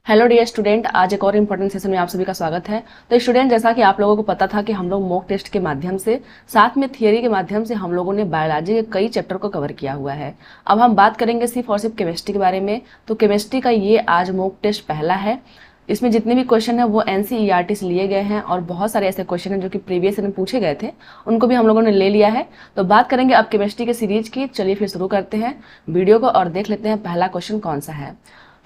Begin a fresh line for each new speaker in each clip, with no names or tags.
Hello dear student, आज एक और इम्पोर्टेंट सेशन में आप सभी का स्वागत है। तो स्टूडेंट, जैसा कि आप लोगों को पता था कि हम लोग मॉक टेस्ट के माध्यम से साथ में थियरी के माध्यम से हम लोगों ने बायोलॉजी के कई चैप्टर को कवर किया हुआ है। अब हम बात करेंगे सिर्फ और सिर्फ केमिस्ट्री के बारे में। तो केमिस्ट्री का ये आज मॉक टेस्ट पहला है। इसमें जितने भी क्वेश्चन है वो एनसीईआरटी से लिए गए हैं और बहुत सारे ऐसे क्वेश्चन हैं जो कि प्रीवियस में पूछे गए थे, उनको भी हम लोगों ने ले लिया है। तो बात करेंगे अब केमिस्ट्री के सीरीज की। चलिए फिर शुरू करते हैं वीडियो को और देख लेते हैं पहला क्वेश्चन कौन सा है।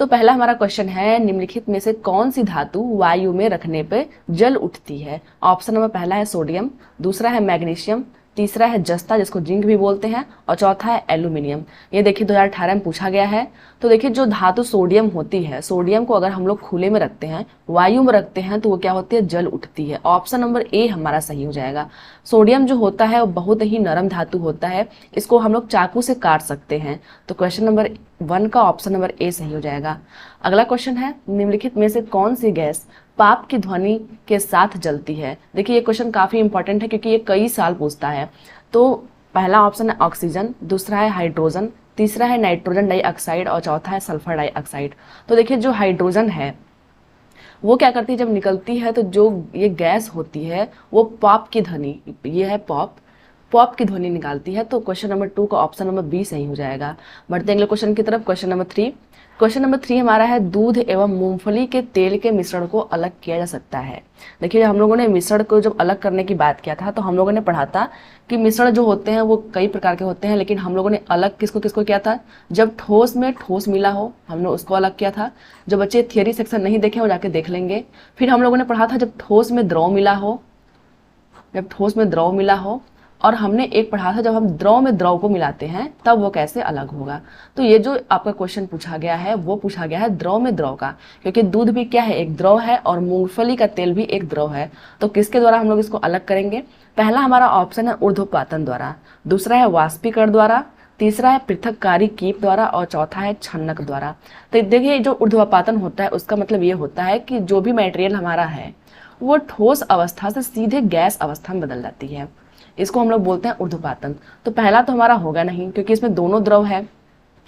तो पहला हमारा क्वेश्चन है, निम्नलिखित में से कौन सी धातु वायु में रखने पे जल उठती है। ऑप्शन नंबर पहला है सोडियम, दूसरा है मैग्नीशियम, तीसरा है जस्ता जिसको जिंक भी बोलते हैं, और चौथा है एल्यूमिनियम। ये देखिए 2018 में पूछा गया है। तो देखिए जो धातु सोडियम होती है, सोडियम को अगर हम लोग खुले में रखते हैं, वायु में रखते हैं, तो वो क्या होती है, जल उठती है। ऑप्शन नंबर ए हमारा सही हो जाएगा। सोडियम जो होता है वो बहुत ही नरम धातु होता है, इसको हम लोग चाकू से काट सकते हैं। तो क्वेश्चन नंबर 1 का ऑप्शन नंबर ए सही हो जाएगा। अगला क्वेश्चन है, निम्नलिखित में से कौन सी गैस पाप की ध्वनि के साथ जलती है। देखिए ये क्वेश्चन काफी इंपॉर्टेंट है क्योंकि ये कई साल पूछता है। तो पहला ऑप्शन है ऑक्सीजन, दूसरा है हाइड्रोजन, तीसरा है नाइट्रोजन डाइऑक्साइड और चौथा है सल्फर डाइऑक्साइड। तो देखिए जो हाइड्रोजन है वो क्या करती है, जब निकलती है तो जो ये गैस होती है वो पॉप की ध्वनि, ये है पॉप, पॉप की ध्वनि निकालती है। तो क्वेश्चन नंबर 2 का ऑप्शन नंबर बी सही हो जाएगा। बढ़ते हैं अगले क्वेश्चन की तरफ। Question number 3। क्वेश्चन नंबर 3 हमारा है, दूध एवं मूंगफली के तेल के मिश्रण को अलग किया जा सकता है। देखिए हम लोगों ने मिश्रण को जब अलग करने की बात किया था तो हम लोगों ने पढ़ा था कि मिश्रण जो होते हैं वो कई प्रकार के होते हैं, लेकिन हम लोगों ने अलग किसको किसको किया था, जब ठोस में ठोस मिला हो हमने उसको अलग किया था। जो बच्चे थियरी सेक्शन नहीं देखे वो जाके देख लेंगे। फिर हम लोगों ने पढ़ा था जब ठोस में द्रव मिला हो, जब ठोस में द्रव मिला हो, और हमने एक पढ़ा था जब हम द्रव में द्रव को मिलाते हैं तब वो कैसे अलग होगा। तो ये जो आपका क्वेश्चन पूछा गया है वो पूछा गया है द्रव में द्रव का, क्योंकि दूध भी क्या है, एक द्रव है, और मूंगफली का तेल भी एक द्रव है। तो किसके द्वारा हम लोग इसको अलग करेंगे। पहला हमारा ऑप्शन है ऊर्ध्वपातन द्वारा, दूसरा है वाष्पीकरण द्वारा, तीसरा है पृथककारी कीप द्वारा, और चौथा है छन्नक द्वारा। तो देखिए जो ऊर्ध्वपातन होता है उसका मतलब ये होता है कि जो भी मटेरियल हमारा है वो ठोस अवस्था से सीधे गैस अवस्था में बदल जाती है, इसको हम लोग बोलते हैं ऊर्ध्वपातन। तो पहला तो हमारा होगा नहीं क्योंकि इसमें दोनों द्रव है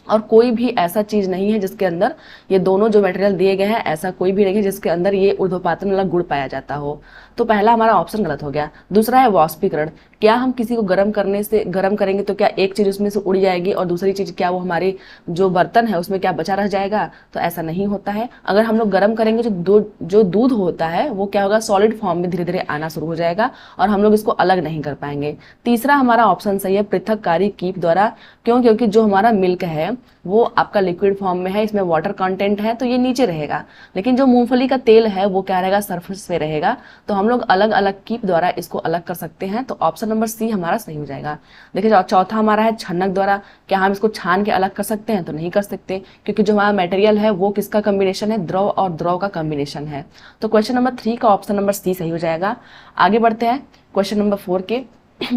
और कोई भी ऐसा चीज नहीं है जिसके अंदर ये दोनों जो मटेरियल दिए गए हैं ऐसा कोई भी नहीं है जिसके अंदर ये ऊर्ध्वपातन वाला गुण पाया जाता हो। तो पहला हमारा ऑप्शन गलत हो गया। दूसरा है वाष्पीकरण। क्या हम किसी को गर्म करने से गर्म करेंगे तो क्या एक चीज उसमें से उड़ जाएगी और दूसरी चीज क्या वो हमारी जो बर्तन है उसमें क्या बचा रह जाएगा। तो ऐसा नहीं होता है। अगर हम लोग गर्म करेंगे जो दूध होता है वो क्या होगा, सॉलिड फॉर्म में धीरे धीरे आना शुरू हो जाएगा और हम लोग इसको अलग नहीं कर पाएंगे। तीसरा हमारा ऑप्शन सही है पृथककारी कीप द्वारा। क्यों, क्योंकि जो हमारा मिल्क है वो आपका लिक्विड फॉर्म में है, इसमें वाटर कंटेंट है तो ये नीचे रहेगा, लेकिन जो मूंगफली का तेल है वो क्या रहेगा, सरफेस पे रहेगा। तो हम लोग अलग अलग कीप द्वारा इसको अलग कर सकते हैं। तो ऑप्शन नंबर सी हमारा सही हो जाएगा। देखिए चौथा हमारा है छन्नक द्वारा। क्या हम इसको छान के अलग कर सकते हैं, तो नहीं कर सकते, क्योंकि जो हमारा मटेरियल है वो किसका कॉम्बिनेशन है, द्रव और द्रव का कॉम्बिनेशन है। तो क्वेश्चन नंबर 3 का ऑप्शन नंबर सी सही हो जाएगा। आगे बढ़ते हैं क्वेश्चन नंबर 4 के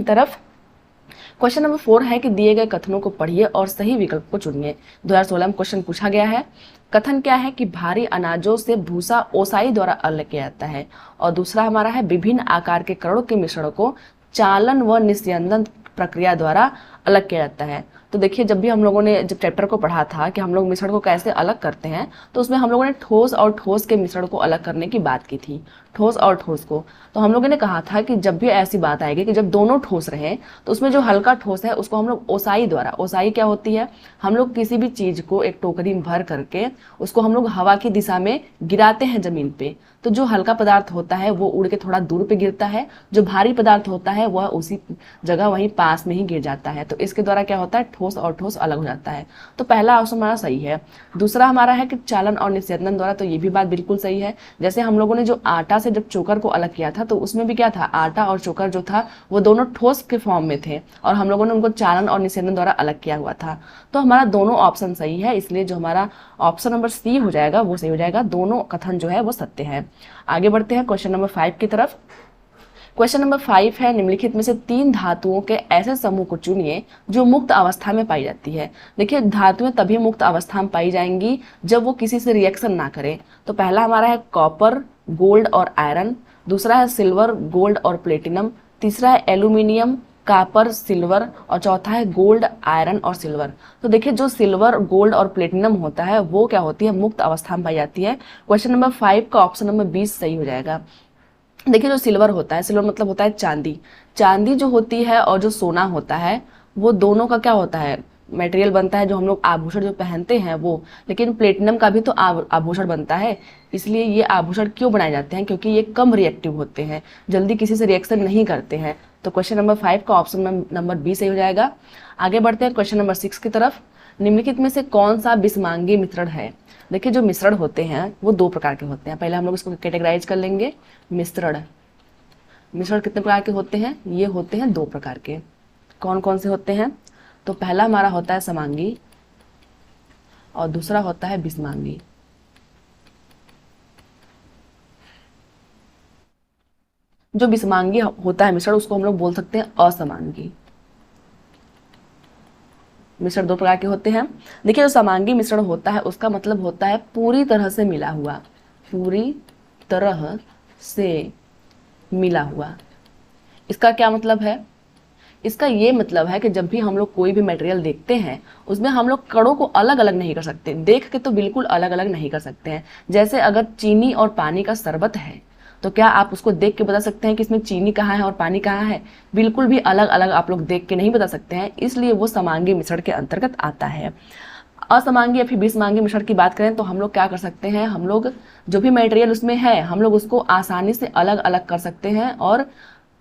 तरफ। क्वेश्चन नंबर 4 है कि दिए गए कथनों को पढ़िए और सही विकल्प को चुनिए। 2016 में क्वेश्चन पूछा गया है। कथन क्या है कि भारी अनाजों से भूसा ओसाई द्वारा अलग किया जाता है, और दूसरा हमारा है विभिन्न आकार के कणों के मिश्रण को चालन व निस्यंदन प्रक्रिया द्वारा अलग किया जाता है। तो देखिए जब भी हम लोगों ने जब चैप्टर को पढ़ा था कि हम लोग मिश्रण को कैसे अलग करते हैं, तो उसमें हम लोगों ने ठोस और ठोस के मिश्रण को अलग करने की बात की थी, ठोस और ठोस को। तो हम लोगों ने कहा था कि जब भी ऐसी बात आएगी कि जब दोनों ठोस रहे तो उसमें जो हल्का ठोस है उसको हम लोग ओसाई द्वारा, ओसाई क्या होती है, हम लोग किसी भी चीज को एक टोकरी में भर करके उसको हम लोग हवा की दिशा में गिराते हैं जमीन पे, तो जो हल्का पदार्थ होता है वो उड़ के थोड़ा दूर पे गिरता है, जो भारी पदार्थ होता है वह उसी जगह वहीं पास में ही गिर जाता है। तो इसके द्वारा क्या होता है, ठोस और ठोस अलग हो जाता है। तो पहला ऑप्शन हमारा सही है। दूसरा हमारा है कि चालन और निस्यंदन द्वारा। तो ये भी बात बिल्कुल सही है। जैसे हम लोगों ने जो आटा से जब चोकर को अलग किया था तो उसमें भी क्या था, आटा और चोकर जो था वो दोनों ठोस के फॉर्म में थे और हम लोगों ने उनको चालन और निस्यंदन द्वारा अलग किया हुआ था। तो हमारा दोनों ऑप्शन सही है, इसलिए जो हमारा ऑप्शन नंबर सी हो जाएगा वो सही हो जाएगा। दोनों कथन जो है वो सत्य है। आगे बढ़ते हैं क्वेश्चन नंबर 5 की तरफ। क्वेश्चन नंबर 5 है, निम्नलिखित में से 3 धातुओं के ऐसे समूह को चुनिए जो मुक्त अवस्था में पाई जाती है। देखिए धातुएं तभी मुक्त अवस्था में पाई जाएंगी जब वो किसी से रिएक्शन ना करें। तो पहला हमारा है कॉपर, गोल्ड और आयरन, दूसरा है सिल्वर, गोल्ड और प्लेटिनम, तीसरा है एल्यूमिनियम, कॉपर, सिल्वर, और चौथा है गोल्ड, आयरन और सिल्वर। तो देखिए जो सिल्वर, गोल्ड और प्लेटिनम होता है वो क्या होती है, मुक्त अवस्था में पाई जाती है। क्वेश्चन नंबर 5 का ऑप्शन नंबर 20 सही हो जाएगा। देखिए जो सिल्वर होता है, सिल्वर मतलब होता है चांदी। चांदी जो होती है और जो सोना होता है वो दोनों का क्या होता है, मटेरियल बनता है जो हम लोग आभूषण जो पहनते हैं वो। लेकिन प्लेटिनम का भी तो आभूषण बनता है। इसलिए ये आभूषण क्यों बनाए जाते हैं, क्योंकि ये कम रिएक्टिव होते हैं, जल्दी किसी से रिएक्शन नहीं करते हैं। तो क्वेश्चन नंबर 5 का ऑप्शन नंबर बी सही हो जाएगा। आगे बढ़ते हैं क्वेश्चन नंबर 6 की तरफ। निम्नलिखित में से कौन सा विषमांगी मिश्रण है। देखिए जो मिश्रण होते हैं वो दो प्रकार के होते हैं। पहले हम लोग इसको कैटेगराइज कर लेंगे। मिश्रण कितने प्रकार के होते हैं, ये होते हैं दो प्रकार के। कौन कौन से होते हैं, तो पहला हमारा होता है समांगी और दूसरा होता है विषमांगी। जो विषमांगी होता है मिश्रण उसको हम लोग बोल सकते हैं असमांगी। मिश्रण दो प्रकार के होते हैं। देखिए जो समांगी मिश्रण होता है उसका मतलब होता है पूरी तरह से मिला हुआ, पूरी तरह से मिला हुआ। इसका क्या मतलब है, इसका ये मतलब है कि जब भी हम लोग कोई भी मटेरियल देखते हैं उसमें हम लोग कणों को अलग अलग नहीं कर सकते, देख के तो बिल्कुल अलग अलग नहीं कर सकते हैं। जैसे अगर चीनी और पानी का शरबत है तो क्या आप उसको देख के बता सकते हैं कि इसमें चीनी कहाँ है और पानी कहाँ है, बिल्कुल भी अलग अलग आप लोग देख के नहीं बता सकते हैं। इसलिए वो समांगी मिश्रण के अंतर्गत आता है। असमांगी या फिर विषमांगी मिश्रण की बात करें तो हम लोग क्या कर सकते हैं, हम लोग जो भी मटेरियल उसमें है हम लोग उसको आसानी से अलग अलग कर सकते हैं और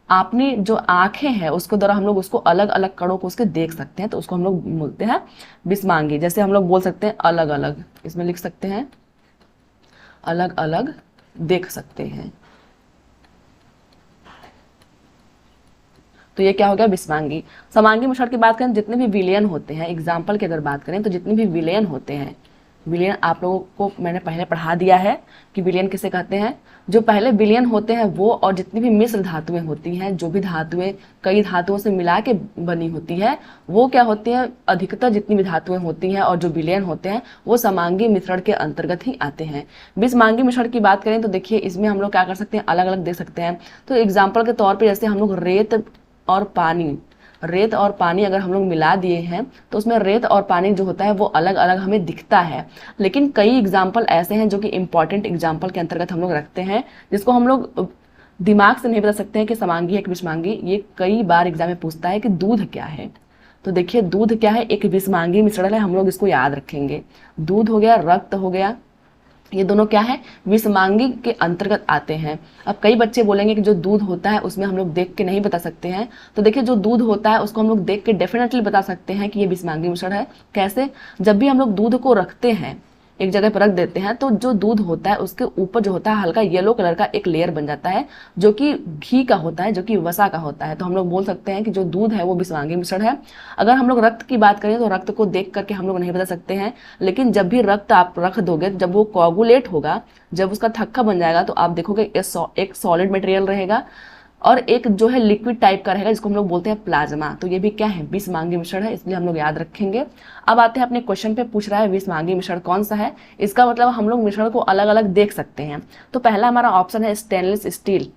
अपनी जो आंखें हैं उसके द्वारा हम लोग उसको अलग अलग कणों को उसके देख सकते हैं। तो उसको हम लोग बोलते हैं विषमांगी। जैसे हम लोग बोल सकते हैं अलग अलग, इसमें लिख सकते हैं अलग अलग देख सकते हैं। तो ये क्या हो गया, विषमांगी। समांगी मिश्रण की बात करें, जितने भी विलयन होते हैं, एग्जाम्पल की अगर बात करें तो जितने भी विलयन होते हैं, विलयन आप लोगों को मैंने पहले पढ़ा दिया है कि विलयन किसे कहते हैं। जो पहले विलयन होते हैं वो, और जितनी भी मिश्र धातुएं होती हैं, जो भी धातुएं कई धातुओं से मिला के बनी होती है वो क्या होती हैं, अधिकतर जितनी भी धातुएं होती हैं और जो विलयन होते हैं वो समांगी मिश्रण के अंतर्गत ही आते हैं। विषमांगी मिश्रण की बात करें तो देखिए इसमें हम लोग क्या कर सकते हैं, अलग अलग देख सकते हैं। तो एग्जाम्पल के तौर पर जैसे हम लोग रेत और पानी अगर हम लोग मिला दिए हैं तो उसमें रेत और पानी जो होता है वो अलग अलग हमें दिखता है। लेकिन कई एग्जाम्पल ऐसे हैं जो कि इंपॉर्टेंट एग्जाम्पल के अंतर्गत हम लोग रखते हैं, जिसको हम लोग दिमाग से नहीं बता सकते हैं कि समांगी है कि विषमांगी। ये कई बार एग्जाम में पूछता है कि दूध क्या है। तो देखिए दूध क्या है, एक विषमांगी मिश्रण है, हम लोग इसको याद रखेंगे। दूध हो गया, रक्त हो गया, ये दोनों क्या है, विषमांगी के अंतर्गत आते हैं। अब कई बच्चे बोलेंगे कि जो दूध होता है उसमें हम लोग देख के नहीं बता सकते हैं। तो देखिए जो दूध होता है उसको हम लोग देख के डेफिनेटली बता सकते हैं कि ये विषमांगी मिश्रण है। कैसे, जब भी हम लोग दूध को रखते हैं एक जगह पर रख देते हैं तो जो दूध होता है उसके ऊपर जो होता है हल्का येलो कलर का एक लेयर बन जाता है जो कि घी का होता है, जो कि वसा का होता है। तो हम लोग बोल सकते हैं कि जो दूध है वो विषमांगी मिश्रण है। अगर हम लोग रक्त की बात करें तो रक्त को देख करके हम लोग नहीं बता सकते हैं, लेकिन जब भी रक्त आप रख दोगे, जब वो कोगुलेट होगा, जब उसका थक्का बन जाएगा तो आप देखोगे एक सॉलिड मटेरियल रहेगा और एक जो है लिक्विड टाइप का रहेगा जिसको हम लोग बोलते हैं प्लाज्मा। तो ये भी क्या है, विषमांगी मिश्रण है, इसलिए हम लोग याद रखेंगे। अब आते हैं अपने क्वेश्चन पे, पूछ रहा है विषमांगी मिश्रण कौन सा है। इसका मतलब हम लोग मिश्रण को अलग अलग देख सकते हैं। तो पहला हमारा ऑप्शन है स्टेनलेस स्टील।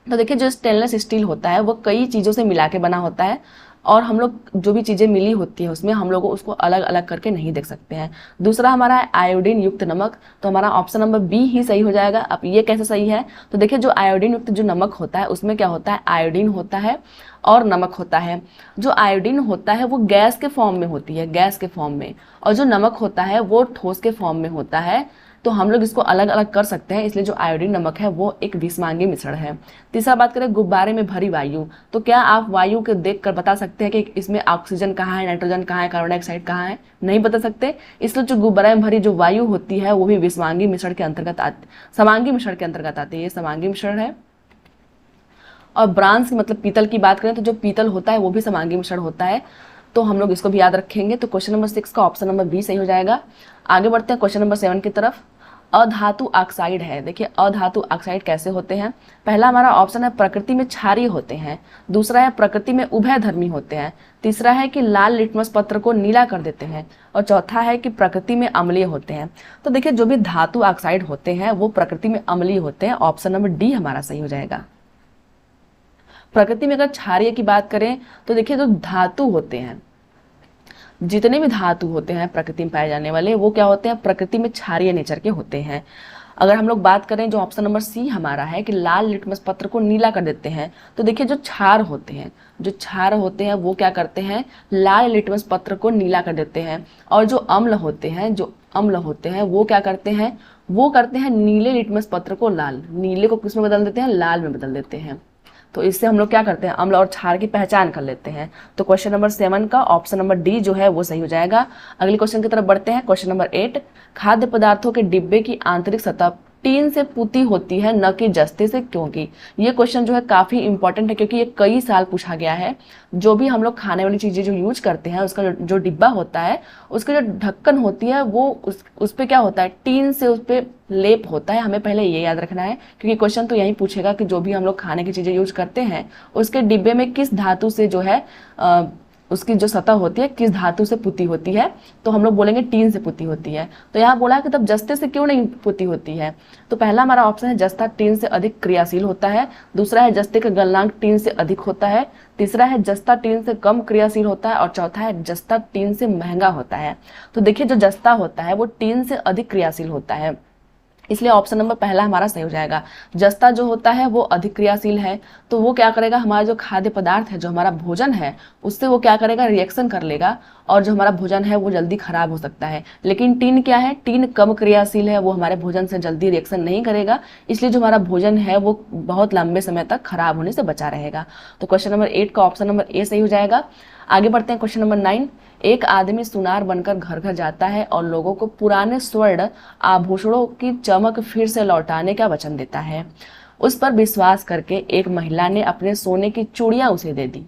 तो देखिए जो स्टेनलेस स्टील होता है वो कई चीज़ों से मिला के बना होता है और हम लोग जो भी चीज़ें मिली होती है उसमें हम लोग उसको अलग अलग करके नहीं देख सकते हैं। दूसरा हमारा है आयोडीन युक्त नमक। तो हमारा ऑप्शन नंबर बी ही सही हो जाएगा। अब ये कैसे सही है, तो देखिए जो आयोडीन युक्त जो नमक होता है उसमें क्या होता है, आयोडीन होता है और नमक होता है। जो आयोडीन होता है वो गैस के फॉर्म में होती है, गैस के फॉर्म में, और जो नमक होता है वो ठोस के फॉर्म में होता है। तो हम लोग इसको अलग अलग कर सकते हैं, इसलिए जो आयोडीन नमक है वो एक विषमांगी मिश्रण है। तीसरा बात करें गुब्बारे में भरी वायु। तो क्या आप वायु के देख कर बता सकते हैं कि इसमें ऑक्सीजन कहाँ है, नाइट्रोजन कहाँ है, कार्बन डाइऑक्साइड कहाँ है, नहीं बता सकते। इसलिए जो गुब्बारे में भरी जो वायु होती है वो भी विषमांगी मिश्रण के अंतर्गत आती, समांगी मिश्रण के अंतर्गत आती है। ये समांगी मिश्रण है। और ब्रांस मतलब पीतल की बात करें तो जो पीतल होता है वो भी समांगी मिश्रण होता है। तो हम लोग इसको भी याद रखेंगे। तो क्वेश्चन नंबर 6 का ऑप्शन नंबर बी सही हो जाएगा। आगे बढ़ते हैं क्वेश्चन नंबर 7 की तरफ। अधातु ऑक्साइड है। देखिए अधातु ऑक्साइड कैसे होते हैं। पहला हमारा ऑप्शन है प्रकृति में क्षारीय होते हैं। दूसरा है प्रकृति में उभयधर्मी होते हैं। तीसरा है कि लाल लिटमस पत्र को नीला कर देते हैं। और चौथा है कि प्रकृति में अम्लीय होते हैं। तो देखिए जो भी धातु ऑक्साइड होते हैं वो प्रकृति में अम्लीय होते हैं। ऑप्शन नंबर डी हमारा सही हो जाएगा। प्रकृति में अगर क्षारीय की बात करें तो देखिए जो धातु होते हैं, जितने भी धातु होते हैं प्रकृति में पाए जाने वाले, वो क्या होते हैं, प्रकृति में क्षारीय नेचर के होते हैं। अगर हम लोग बात करें जो ऑप्शन नंबर सी हमारा है कि लाल लिटमस पत्र को नीला कर देते हैं, तो देखिए जो क्षार होते हैं, जो क्षार होते हैं वो क्या करते हैं, लाल लिटमस पत्र को नीला कर देते हैं। और जो अम्ल होते हैं, जो अम्ल होते हैं वो क्या करते हैं, वो करते हैं नीले लिटमस पत्र को लाल, नीले को किस में बदल देते हैं, लाल में बदल देते हैं। तो इससे हम लोग क्या करते हैं, अम्ल और क्षार की पहचान कर लेते हैं। तो क्वेश्चन नंबर 7 का ऑप्शन नंबर डी जो है वो सही हो जाएगा। अगले क्वेश्चन की तरफ बढ़ते हैं। क्वेश्चन नंबर 8, खाद्य पदार्थों के डिब्बे की आंतरिक सतह टीन से पुती होती है न कि जस्ते से, क्योंकि ये क्वेश्चन जो है काफी इंपॉर्टेंट है, क्योंकि ये कई साल पूछा गया है। जो भी हम लोग खाने वाली चीजें जो यूज करते हैं उसका जो डिब्बा होता है, उसकी जो ढक्कन होती है वो उस पे क्या होता है, टीन से उस पे लेप होता है। हमें पहले ये याद रखना है, क्योंकि क्वेश्चन तो यही पूछेगा कि जो भी हम लोग खाने की चीजें यूज करते हैं उसके डिब्बे में किस धातु से जो है उसकी जो सतह होती है किस धातु से पुती होती है, तो हम लोग बोलेंगे टीन से पुती होती है। तो यहाँ बोला कि तब जस्ते से क्यों नहीं पुती होती है, तो पहला हमारा ऑप्शन है जस्ता टीन से अधिक क्रियाशील होता है, दूसरा है जस्ते का गलनांक टीन से अधिक होता है, तीसरा है जस्ता टीन से कम क्रियाशील होता है, और चौथा है जस्ता टीन से महंगा होता है। तो देखिए जो जस्ता होता है वो टीन से अधिक क्रियाशील होता है, इसलिए ऑप्शन नंबर पहला हमारा सही हो जाएगा। जस्ता जो होता है वो अधिक क्रियाशील है, तो वो क्या करेगा, हमारा जो खाद्य पदार्थ है, जो हमारा भोजन है, उससे वो क्या करेगा, रिएक्शन कर लेगा, और जो हमारा भोजन है वो जल्दी खराब हो सकता है। लेकिन टीन क्या है, टीन कम क्रियाशील है, वो हमारे भोजन से जल्दी रिएक्शन नहीं करेगा, इसलिए जो हमारा भोजन है वो बहुत लंबे समय तक खराब होने से बचा रहेगा। तो क्वेश्चन नंबर 8 का ऑप्शन नंबर ए सही हो जाएगा। आगे बढ़ते हैं क्वेश्चन नंबर 9, एक आदमी सुनार बनकर घर घर जाता है और लोगों को पुराने स्वर्ण आभूषणों की चमक फिर से लौटाने का वचन देता है। उस पर विश्वास करके एक महिला ने अपने सोने की चूड़ियां उसे दे दी,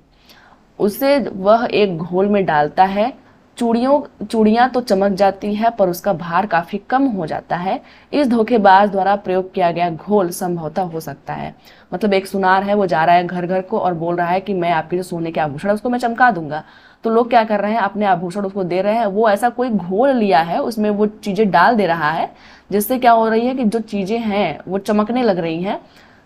उसे वह एक घोल में डालता है, चूड़ियां तो चमक जाती है पर उसका भार काफी कम हो जाता है। इस धोखेबाज द्वारा प्रयोग किया गया घोल संभवतः हो सकता है। मतलब एक सुनार है, वो जा रहा है घर घर को और बोल रहा है कि मैं आपके जो सोने के आभूषण उसको मैं चमका दूंगा। तो लोग क्या कर रहे हैं, अपने आभूषण उसको दे रहे हैं, वो ऐसा कोई घोल लिया है, उसमें वो चीजें डाल दे रहा है, जिससे क्या हो रही है कि जो चीजें हैं वो चमकने लग रही हैं,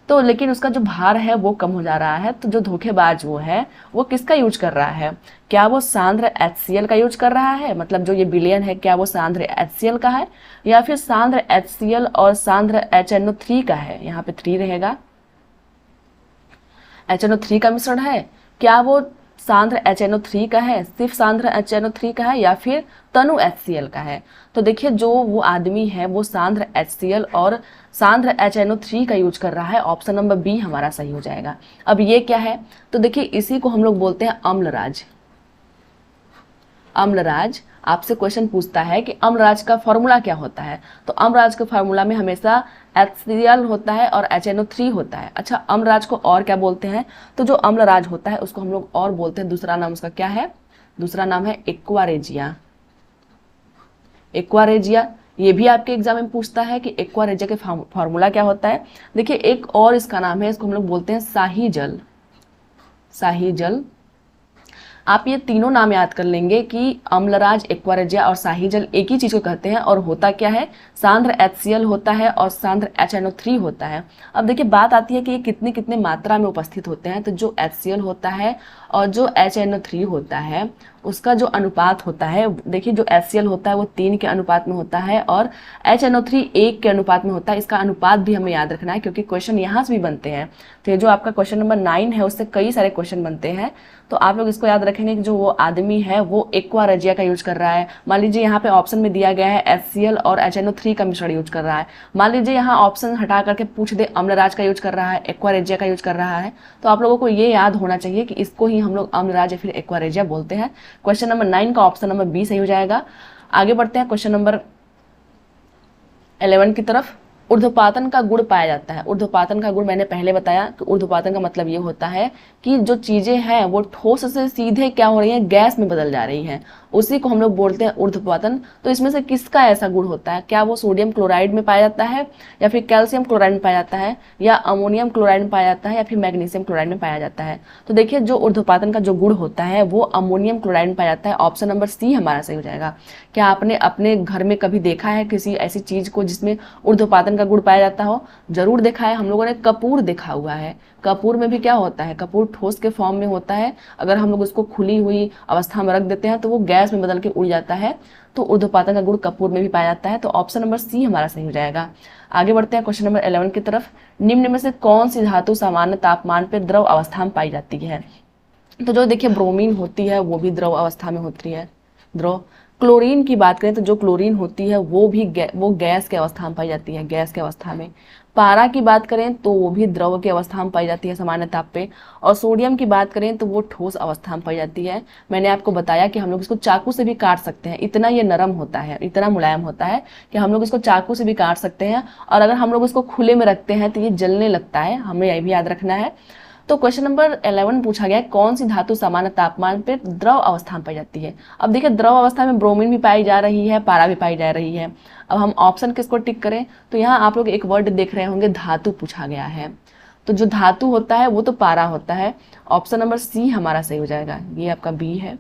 तो लेकिन उसका जो भार है वो कम हो जा रहा है। तो जो धोखेबाज वो है वो किसका यूज कर रहा है, क्या वो सांद्र HCl का यूज कर रहा है, मतलब जो ये विलयन है क्या वो सांद्र HCl का है, या फिर सांद्र HCl और सांद्र HNO3 का है, यहाँ पे 3 रहेगा, HNO3 का मिश्रण है, क्या वो सांद्र HNO3 का है, सिर्फ सांद्र HNO3 का है, या फिर तनु HCl का है। तो देखिए जो वो आदमी है वो सांद्र HCl और सांद्र HNO3 का यूज कर रहा है, ऑप्शन नंबर बी हमारा सही हो जाएगा। अब ये क्या है, तो देखिए इसी को हम लोग बोलते हैं अम्लराज। अम्लराज आपसे क्वेश्चन पूछता है कि अम्लराज का फॉर्मूला क्या होता है, तो अम्लराज के फॉर्मूला में हमेशा HCl होता है और HNO3 होता है। अच्छा, अम्लराज को और क्या बोलते हैं, तो जो अम्लराज होता है उसको हम लोग और बोलते हैं, दूसरा नाम उसका क्या है, दूसरा नाम है एक्वारेजिया। एक्वारेजिया, ये भी आपके एग्जाम में पूछता है कि एक्वारेजिया के फॉर्मूला क्या होता है। देखिए एक और इसका नाम है, इसको हम लोग बोलते हैं शाही जल। शाही जल, आप ये तीनों नाम याद कर लेंगे कि अम्लराज, एक्वारेजिया और शाही जल एक ही चीज को कहते हैं, और होता क्या है, सांद्र HCl होता है और सांद्र HNO3 होता है। अब देखिए बात आती है कि ये कितने कितने मात्रा में उपस्थित होते हैं, तो जो HCl होता है और जो HNO3 होता है उसका जो अनुपात होता है, देखिए जो HCl होता है वो 3 के अनुपात में होता है और HNO3 1 के अनुपात में होता है। इसका अनुपात भी हमें याद रखना है, क्योंकि क्वेश्चन यहाँ से भी बनते हैं। तो ये जो आपका क्वेश्चन नंबर 9 है उससे कई सारे क्वेश्चन बनते हैं, तो आप लोग इसको याद रखेंगे कि जो वो आदमी है वो एक्वारेजिया का यूज कर रहा है। मान लीजिए यहाँ पे ऑप्शन में दिया गया है HCl और HNO3 का मिश्रण यूज कर रहा है, मान लीजिए यहाँ ऑप्शन हटा करके पूछ दे अम्लराज का यूज कर रहा है, एक्वारेजिया का यूज कर रहा है, तो आप लोगों को ये याद होना चाहिए कि इसको ही हम लोग अम्लराज या फिर एक्वारेजिया बोलते हैं। क्वेश्चन नंबर 9 का ऑप्शन नंबर बी सही हो जाएगा। आगे बढ़ते हैं क्वेश्चन नंबर 11 की तरफ। ऊर्ध्वपातन का गुण पाया जाता है। ऊर्ध्वपातन का गुण मैंने पहले बताया कि ऊर्ध्वपातन का मतलब ये होता है कि जो चीजें हैं वो ठोस से सीधे क्या हो रही हैं, गैस में बदल जा रही हैं, उसी को हम लोग बोलते हैं ऊर्ध्वपातन। तो इसमें से किसका ऐसा गुण होता है, क्या वो सोडियम क्लोराइड में पाया जाता है, या फिर कैल्शियम क्लोराइड में पाया जाता है, या अमोनियम क्लोराइड में पाया जाता है, या फिर मैग्नीशियम क्लोराइड में पाया जाता है। तो देखिए जो ऊर्ध्वपातन का जो गुण होता है वो अमोनियम क्लोराइड में पाया जाता है, ऑप्शन नंबर सी हमारा सही हो जाएगा। क्या आपने अपने घर में कभी देखा है किसी ऐसी चीज को जिसमें ऊर्ध्वपातन का गुण पाया जाता हो, जरूर देखा है। हम लोगों ने कपूर देखा हुआ है, कपूर में भी क्या होता है, कपूर ठोस के फॉर्म में होता है। अगर हम लोग उसको खुली हुई अवस्था में रख देते हैं तो वो गैस में बदल के उड़ जाता है। तो ऊर्ध्वपातन का गुण कपूर में भी पाया जाता है। तो ऑप्शन नंबर सी हमारा सही हो जाएगा। आगे बढ़ते हैं क्वेश्चन नंबर 11 की तरफ। निम्न में से कौन सी धातु सामान्य तापमान पर द्रव अवस्था में पाई जाती है? तो जो देखिए ब्रोमीन होती है वो भी द्रव अवस्था में होती है, द्रव। क्लोरीन की बात करें तो जो क्लोरीन होती है वो भी वो गैस के अवस्था में पाई जाती है, गैस के अवस्था में। पारा की बात करें तो वो भी द्रव की अवस्था में पाई जाती है सामान्य ताप पे। और सोडियम की बात करें तो वो ठोस अवस्था में पाई जाती है। मैंने आपको बताया कि हम लोग इसको चाकू से भी काट सकते हैं, इतना ये नरम होता है, इतना मुलायम होता है कि हम लोग इसको चाकू से भी काट सकते हैं। और अगर हम लोग इसको खुले में रखते हैं तो ये जलने लगता है, हमें यह भी याद रखना है। तो क्वेश्चन नंबर 11 पूछा गया है, कौन सी धातु सामान्य तापमान पर द्रव अवस्था में पाई जाती है? अब देखिए द्रव अवस्था में ब्रोमीन भी पाई जा रही है, पारा भी पाई जा रही है। अब हम ऑप्शन किसको टिक करें? तो यहाँ आप लोग एक वर्ड देख रहे होंगे, धातु पूछा गया है। तो जो धातु होता है वो तो पारा होता है। ऑप्शन नंबर सी हमारा सही हो जाएगा। ये आपका बी है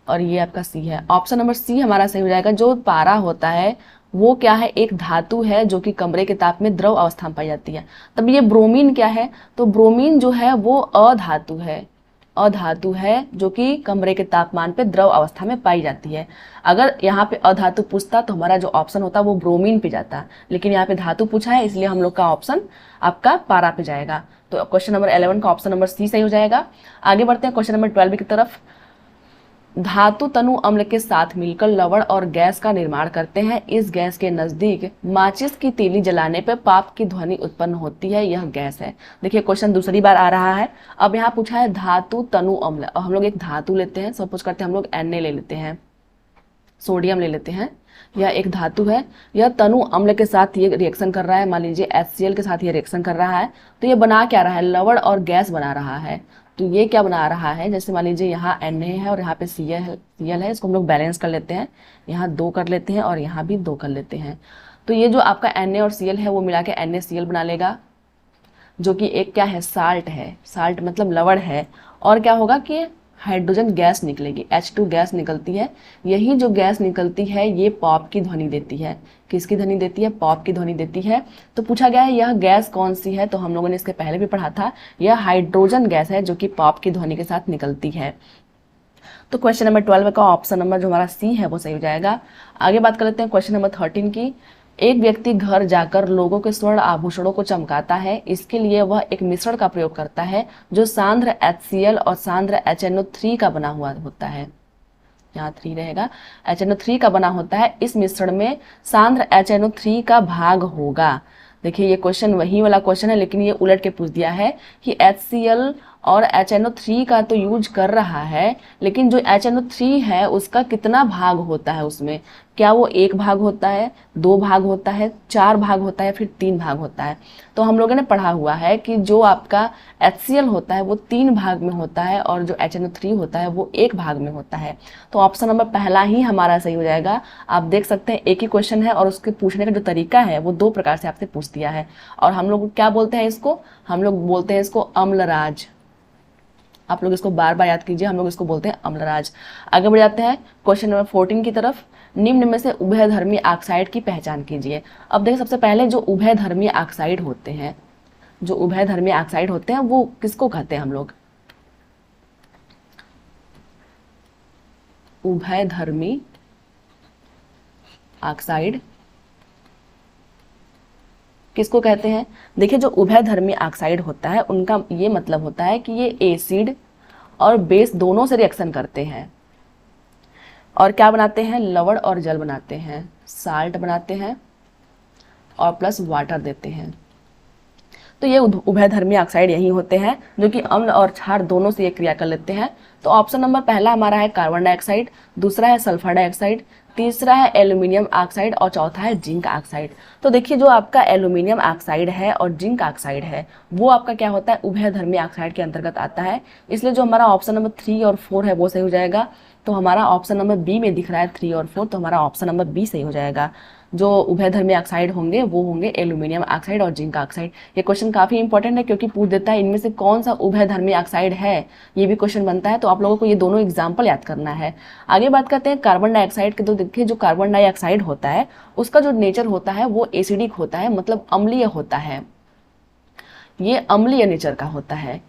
और ये आपका सी है। ऑप्शन नंबर सी हमारा सही हो जाएगा। जो पारा होता है वो क्या है, एक धातु है जो कि कमरे के ताप में द्रव अवस्था में पाई जाती है। तब ये ब्रोमीन क्या है? तो ब्रोमीन जो है वो अधातु है, अधातु है जो कि कमरे के तापमान पे द्रव अवस्था में पाई जाती है। अगर यहाँ पे अधातु पूछता तो हमारा जो ऑप्शन होता वो ब्रोमीन पे जाता, लेकिन यहाँ पे धातु पूछा है इसलिए हम लोग का ऑप्शन आपका पारा पे जाएगा। तो क्वेश्चन नंबर 11 का ऑप्शन नंबर सी सही हो जाएगा। आगे बढ़ते हैं क्वेश्चन नंबर 12 की तरफ। धातु तनु अम्ल के साथ मिलकर लवण और गैस का निर्माण करते हैं। इस गैस के नजदीक माचिस की तीली जलाने पर पाप की ध्वनि उत्पन्न होती है, यह गैस है। देखिए क्वेश्चन दूसरी बार आ रहा है। अब यहाँ पूछा है धातु तनु अम्ल। अब हम लोग एक धातु लेते हैं, सपोज करते हैं हम लोग Na ले लेते हैं, सोडियम ले लेते हैं। यह एक धातु है, यह तनु अम्ल के साथ ये रिएक्शन कर रहा है, मान लीजिए HCl के साथ ये रिएक्शन कर रहा है। तो ये बना क्या रहा है, लवण और गैस बना रहा है। तो ये क्या बना रहा है, जैसे मान लीजिए यहाँ Na है और यहाँ पे Cl है, इसको हम लोग बैलेंस कर लेते हैं, यहाँ 2 कर लेते हैं और यहाँ भी 2 कर लेते हैं। तो ये जो आपका Na और Cl है वो मिला के NaCl बना लेगा, जो कि एक क्या है, साल्ट है, साल्ट मतलब लवण है। और क्या होगा कि हाइड्रोजन गैस निकलेगी, H2 गैस निकलती है। यही जो गैस निकलती है ये पॉप की ध्वनि देती है। किसकी ध्वनि देती है? पॉप की ध्वनि देती है। तो पूछा गया है यह गैस कौन सी है? तो हम लोगों ने इसके पहले भी पढ़ा था, यह हाइड्रोजन गैस है जो कि पॉप की ध्वनि के साथ निकलती है। तो क्वेश्चन नंबर 12 का ऑप्शन नंबर जो हमारा सी है वो सही हो जाएगा। आगे बात कर लेते हैं क्वेश्चन नंबर 13 की। एक व्यक्ति घर जाकर लोगों के स्वर्ण आभूषणों को चमकाता है। इसके लिए वह एक मिश्रण का प्रयोग करता है जो सांद्र HCl और सांद्र HNO3 का बना हुआ होता है। यहाँ 3 रहेगा, HNO3 का बना होता है। इस मिश्रण में सांद्र HNO3 का भाग होगा। देखिए ये क्वेश्चन वही वाला क्वेश्चन है, लेकिन ये उलट के पूछ दिया है कि HCl और HNO3 का तो यूज कर रहा है, लेकिन जो HNO3 है उसका कितना भाग होता है उसमें? क्या वो 1 भाग होता है, 2 भाग होता है, 4 भाग होता है, फिर 3 भाग होता है? तो हम लोगों ने पढ़ा हुआ है कि जो आपका HCl होता है वो 3 भाग में होता है और जो HNO3 होता है वो 1 भाग में होता है। तो ऑप्शन नंबर पहला ही हमारा सही हो जाएगा। आप देख सकते हैं एक ही क्वेश्चन है और उसके पूछने का जो तरीका है वो 2 प्रकार से आपसे पूछ दिया है। और हम लोग क्या बोलते हैं इसको? हम लोग बोलते हैं इसको अम्लराज। आप लोग इसको बार बार याद कीजिए, हम लोग इसको बोलते हैं अम्लराज। आगे बढ़ जाते हैं क्वेश्चन नंबर 14 की तरफ। निम्न में से उभयधर्मी ऑक्साइड की पहचान कीजिए। अब देखिए सबसे पहले जो उभयधर्मी ऑक्साइड होते हैं, जो उभयधर्मी ऑक्साइड होते हैं वो किसको कहते हैं हम लोग? उभयधर्मी ऑक्साइड किसको कहते हैं? देखिए जो उभयधर्मी ऑक्साइड होता है उनका ये मतलब होता है कि ये एसिड और बेस दोनों से रिएक्शन करते हैं और क्या बनाते हैं? लवण और जल बनाते हैं, साल्ट बनाते हैं और प्लस वाटर देते हैं। तो ये उभयधर्मी ऑक्साइड यही होते हैं जो कि अम्ल और क्षार दोनों से ये क्रिया कर लेते हैं। तो ऑप्शन नंबर पहला हमारा है कार्बन डाइऑक्साइड, दूसरा है सल्फर डाइऑक्साइड, तीसरा है एल्यूमिनियम ऑक्साइड और चौथा है जिंक ऑक्साइड। तो देखिए जो आपका एल्यूमिनियम ऑक्साइड है और जिंक ऑक्साइड है वो आपका क्या होता है? उभयधर्मी ऑक्साइड के अंतर्गत आता है। इसलिए जो हमारा ऑप्शन नंबर 3 और 4 है वो सही हो जाएगा। तो हमारा ऑप्शन नंबर बी में दिख रहा है 3 और 4, तो हमारा ऑप्शन नंबर बी सही हो जाएगा। जो उभयधर्मी ऑक्साइड होंगे वो होंगे एल्यूमिनियम ऑक्साइड और जिंक ऑक्साइड। ये क्वेश्चन काफी इंपॉर्टेंट है क्योंकि पूछ देता है इनमें से कौन सा उभयधर्मी ऑक्साइड है, ये भी क्वेश्चन बनता है। तो आप लोगों को ये दोनों एग्जाम्पल याद करना है। आगे बात करते हैं कार्बन डाइऑक्साइड के। तो देखिए जो कार्बन डाइऑक्साइड होता है उसका जो नेचर होता है वो एसिडिक होता है, मतलब अम्लीय होता है, ये अम्लीय नेचर का होता है।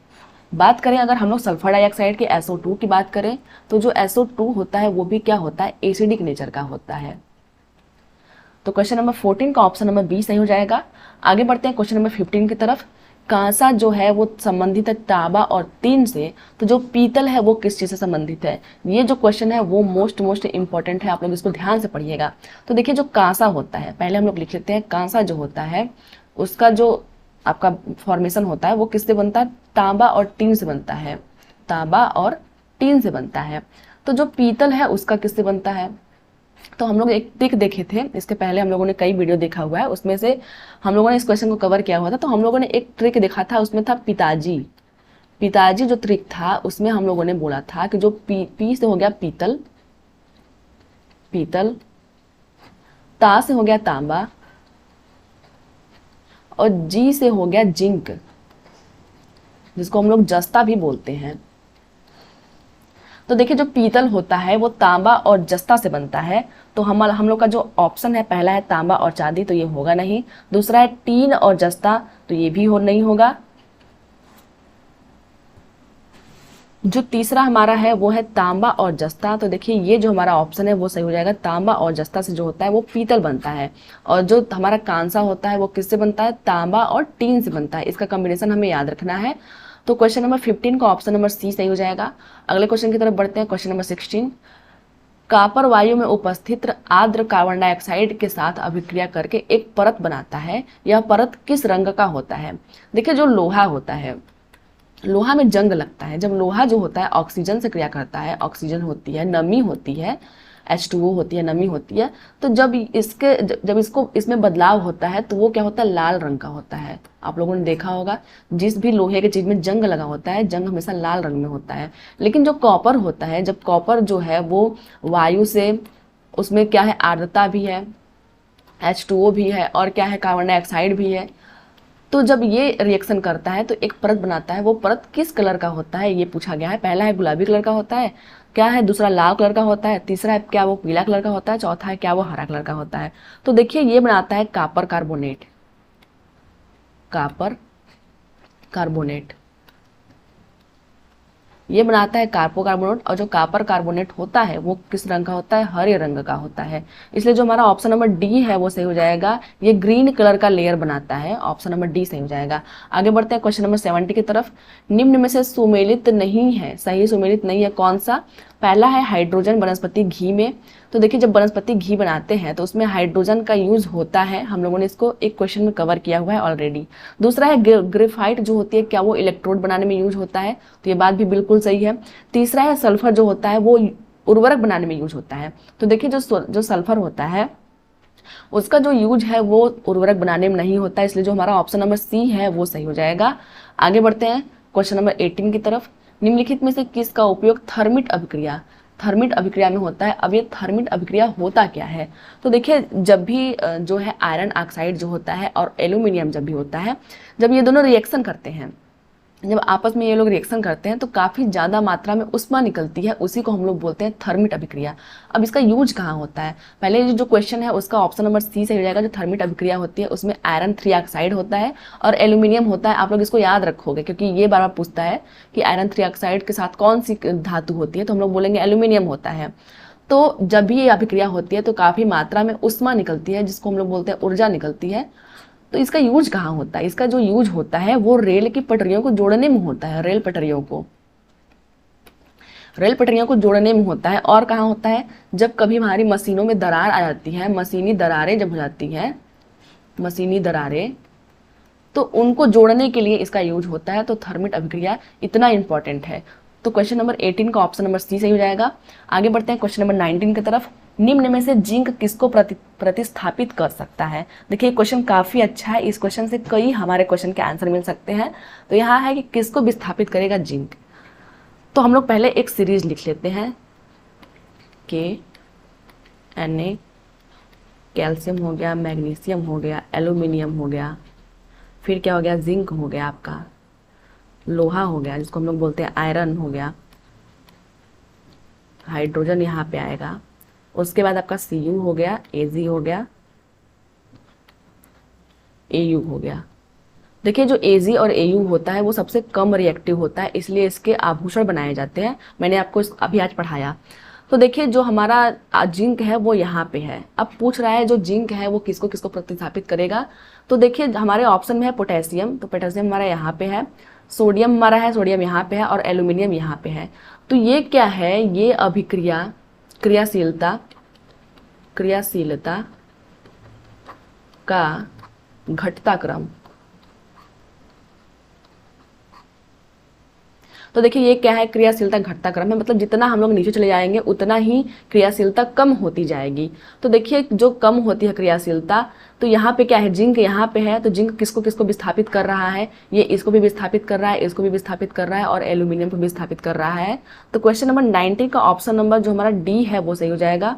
बात करें अगर हम लोग सल्फर डाइऑक्साइड के SO2 की बात करें तो जो SO2 होता है वो भी क्या होता है, एसिडिक नेचर का होता है। तो क्वेश्चन नंबर 14 का ऑप्शन नंबर बी सही हो जाएगा। आगे बढ़ते हैं क्वेश्चन नंबर 15 की तरफ। कांसा जो है वो संबंधित है तांबा और टीन से, तो जो पीतल है वो किस चीज से संबंधित है? ये जो क्वेश्चन है वो मोस्ट इंपॉर्टेंट है, आप लोग इसको ध्यान से पढ़िएगा। तो देखिए जो कांसा होता है, पहले हम लोग लिख लेते हैं, कांसा जो होता है उसका जो आपका फॉर्मेशन होता है वो किससे बनता है? तांबा और टीन से बनता है, तांबा और टीन से बनता है। तो जो पीतल है उसका किससे बनता है? तो हम लोग एक ट्रिक देखे थे, इसके पहले हम लोगों ने कई वीडियो देखा हुआ है, उसमें से हम लोगों ने इस क्वेश्चन को कवर किया हुआ था। तो हम लोगों ने एक ट्रिक देखा था, उसमें था पिताजी। पिताजी जो ट्रिक था उसमें हम लोगों ने बोला था कि जो पी से हो गया पीतल, पीतल, ता से हो गया तांबा और जी से हो गया जिंक, जिसको हम लोग जस्ता भी बोलते हैं। तो देखिए जो पीतल होता है वो तांबा और जस्ता से बनता है। तो हम लोग का जो ऑप्शन है पहला है तांबा और चांदी, तो ये होगा नहीं। दूसरा है टीन और जस्ता, तो ये भी नहीं होगा। जो तीसरा हमारा है वो है तांबा और जस्ता, तो देखिए ये जो हमारा ऑप्शन है वो सही हो जाएगा। तांबा और जस्ता से जो होता है वो पीतल बनता है। और जो हमारा कांसा होता है वो किससे बनता है? तांबा और टीन से बनता है। इसका कॉम्बिनेशन हमें याद रखना है। तो क्वेश्चन नंबर 15 का ऑप्शन नंबर सी सही हो जाएगा। अगले क्वेश्चन की तरफ बढ़ते हैं, क्वेश्चन नंबर 16। कॉपर वायु में उपस्थित आर्द्र कार्बन डाइऑक्साइड के साथ अभिक्रिया करके एक परत बनाता है, यह परत किस रंग का होता है? देखिए जो लोहा होता है, लोहा में जंग लगता है। जब लोहा जो होता है ऑक्सीजन से क्रिया करता है, ऑक्सीजन होती है, नमी होती है, H2O होती है, नमी होती है, तो जब इसको इसमें बदलाव होता है तो वो क्या होता है? लाल रंग का होता है। आप लोगों ने देखा होगा जिस भी लोहे के चीज में जंग लगा होता है, जंग हमेशा लाल रंग में होता है। लेकिन जो कॉपर होता है, जब कॉपर जो है वो वायु से, उसमें क्या है? आर्द्रता भी है, H2O भी है और क्या है? कार्बन डाइऑक्साइड भी है। तो जब ये रिएक्शन करता है तो एक परत बनाता है, वो परत किस कलर का होता है ये पूछा गया है। पहला है गुलाबी कलर का होता है, क्या है? दूसरा लाल कलर का होता है, तीसरा है क्या वो पीला कलर का होता है, चौथा है क्या वो हरा कलर का होता है। तो देखिए ये बनाता है कॉपर कार्बोनेट, कॉपर कार्बोनेट, ये बनाता है कार्बोनेट। और जो कॉपर कार्बोनेट होता है वो किस रंग का होता है? हरे रंग का होता है। इसलिए जो हमारा ऑप्शन नंबर डी है वो सही हो जाएगा। ये ग्रीन कलर का लेयर बनाता है, ऑप्शन नंबर डी सही हो जाएगा। आगे बढ़ते हैं क्वेश्चन नंबर 70 की तरफ। निम्न में से सुमेलित नहीं है, सही सुमेलित नहीं है कौन सा? पहला है हाइड्रोजन वनस्पति घी में। तो देखिए जब वनस्पति घी बनाते हैं तो उसमें हाइड्रोजन का यूज होता है, हम लोगों ने इसको एक क्वेश्चन में कवर किया हुआ है ऑलरेडी। दूसरा है ग्रेफाइट जो होती है, क्या वो इलेक्ट्रोड बनाने में यूज होता है? तो ये बात भी बिल्कुल सही है। तीसरा है सल्फर जो होता है वो उर्वरक बनाने में यूज होता है। तो देखिए जो सल्फर होता है उसका जो यूज है वो उर्वरक बनाने में नहीं होता है, इसलिए जो हमारा ऑप्शन नंबर सी है वो सही हो जाएगा। आगे बढ़ते हैं क्वेश्चन नंबर 18 की तरफ। निम्नलिखित में से किसका उपयोग थर्मिट अभिक्रिया, थर्मिट अभिक्रिया में होता है? अब ये थर्मिट अभिक्रिया होता क्या है? तो देखिए जब भी जो है आयरन ऑक्साइड जो होता है और एल्यूमिनियम जब भी होता है, जब ये दोनों रिएक्शन करते हैं, जब आपस में ये लोग रिएक्शन करते हैं तो काफ़ी ज़्यादा मात्रा में उष्मा निकलती है, उसी को हम लोग बोलते हैं थर्मिट अभिक्रिया। अब इसका यूज कहाँ होता है? पहले जो क्वेश्चन है उसका ऑप्शन नंबर सी से हो जाएगा। जो थर्मिट अभिक्रिया होती है उसमें आयरन 3 ऑक्साइड होता है और एल्यूमिनियम होता है। आप लोग इसको याद रखोगे क्योंकि ये बार बार पूछता है कि आयरन 3 ऑक्साइड के साथ कौन सी धातु होती है, तो हम लोग बोलेंगे एल्यूमिनियम होता है। तो जब भी ये अभिक्रिया होती है तो काफ़ी मात्रा में उष्मा निकलती है, जिसको हम लोग बोलते हैं ऊर्जा निकलती है। तो इसका यूज कहाँ होता है? इसका जो यूज होता है वो रेल की पटरियों को जोड़ने में होता है, रेल पटरियों को जोड़ने में होता है। और कहाँ होता है? जब कभी हमारी मशीनों में दरार आ जाती है, मशीनी दरारें जब हो जाती हैं, मशीनी दरारें, तो उनको जोड़ने के लिए इसका यूज होता है। तो थर्मिट अभिक्रिया इतना इंपॉर्टेंट है। तो क्वेश्चन नंबर 18 का ऑप्शन नंबर सी सही हो जाएगा। आगे बढ़ते हैं क्वेश्चन नंबर 19 की तरफ। निम्न में से जिंक किसको प्रतिस्थापित कर सकता है? देखिए क्वेश्चन काफी अच्छा है, इस क्वेश्चन से कई हमारे क्वेश्चन के आंसर मिल सकते हैं। तो यहाँ है कि किसको विस्थापित करेगा जिंक। तो हम लोग पहले एक सीरीज लिख लेते हैं, Na, कैल्शियम हो गया, मैग्नीशियम हो गया, एल्यूमिनियम हो गया, फिर क्या हो गया, जिंक हो गया, आपका लोहा हो गया जिसको हम लोग बोलते हैं आयरन हो गया, हाइड्रोजन यहाँ पे आएगा। उसके बाद आपका Cu हो गया, Ag हो गया, Au हो गया। देखिए जो Ag और Au होता है वो सबसे कम रिएक्टिव होता है, इसलिए इसके आभूषण बनाए जाते हैं। मैंने आपको अभी आज पढ़ाया। तो देखिए जो हमारा जिंक है वो यहाँ पे है। अब पूछ रहा है जो जिंक है वो किसको किसको प्रतिस्थापित करेगा। तो देखिए हमारे ऑप्शन में है पोटेशियम, तो पोटेशियम हमारा यहाँ पे है, सोडियम हमारा है, सोडियम यहाँ पे है, और एल्यूमिनियम यहाँ पे है। तो ये क्या है, ये अभिक्रिया क्रियाशीलता का घटता क्रम। तो देखिए ये क्या है, क्रियाशीलता घटता क्रम है, मतलब जितना हम लोग नीचे चले जाएंगे उतना ही क्रियाशीलता कम होती जाएगी। तो देखिए जो कम होती है क्रियाशीलता, तो यहाँ पे क्या है, जिंक यहाँ पे है, तो जिंक किसको किसको विस्थापित कर रहा है, ये इसको भी विस्थापित कर रहा है, इसको भी विस्थापित कर रहा है, और एल्यूमिनियम को भी विस्थापित कर रहा है। तो क्वेश्चन नंबर 19 का ऑप्शन नंबर जो हमारा डी है वो सही हो जाएगा।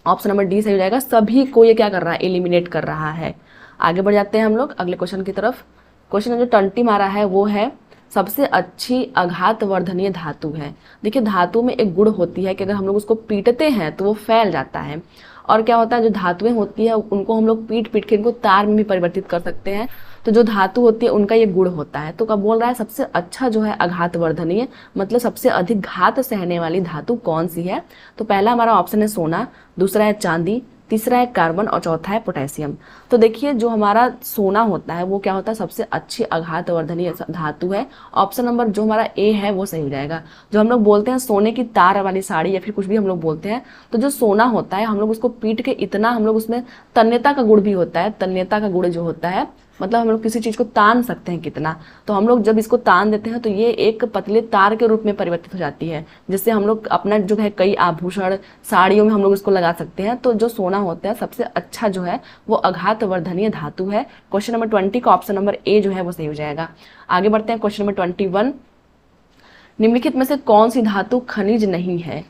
ऑप्शन नंबर डी सही हो जाएगा। सभी को ये क्या कर रहा है, एलिमिनेट कर रहा है। आगे बढ़ जाते हैं हम लोग अगले क्वेश्चन की तरफ। क्वेश्चन नंबर 20 हमारा है वो है सबसे अच्छी आघात वर्धनीय धातु है। देखिए धातु में एक गुण होती है कि अगर हम लोग उसको पीटते हैं तो वो फैल जाता है, और क्या होता है जो धातुएं होती है उनको हम लोग पीट पीट के इनको तार में भी परिवर्तित कर सकते हैं। तो जो धातु होती है उनका ये गुण होता है। तो कब बोल रहा है सबसे अच्छा जो है आघात वर्धनीय, मतलब सबसे अधिक घात सहने वाली धातु कौन सी है। तो पहला हमारा ऑप्शन है सोना, दूसरा है चांदी, तीसरा है कार्बन, और चौथा है पोटेशियम। तो देखिए जो हमारा सोना होता है वो क्या होता है, सबसे अच्छी आघात वर्धनीय धातु है। ऑप्शन नंबर जो हमारा ए है वो सही हो जाएगा। जो हम लोग बोलते हैं सोने की तार वाली साड़ी या फिर कुछ भी हम लोग बोलते हैं, तो जो सोना होता है हम लोग उसको पीट के इतना हम लोग उसमें तन्यता का गुण भी होता है। तन्यता का गुण जो होता है मतलब हम लोग किसी चीज को तान सकते हैं कितना, तो हम लोग जब इसको तान देते हैं तो ये एक पतले तार के रूप में परिवर्तित हो जाती है, जिससे हम लोग अपना जो है कई आभूषण साड़ियों में हम लोग इसको लगा सकते हैं। तो जो सोना होता है सबसे अच्छा जो है वो आघात वर्धनीय धातु है। क्वेश्चन नंबर 20 का ऑप्शन नंबर ए जो है वो सही हो जाएगा। आगे बढ़ते हैं क्वेश्चन नंबर 21। निम्नलिखित में से कौन सी धातु खनिज नहीं है।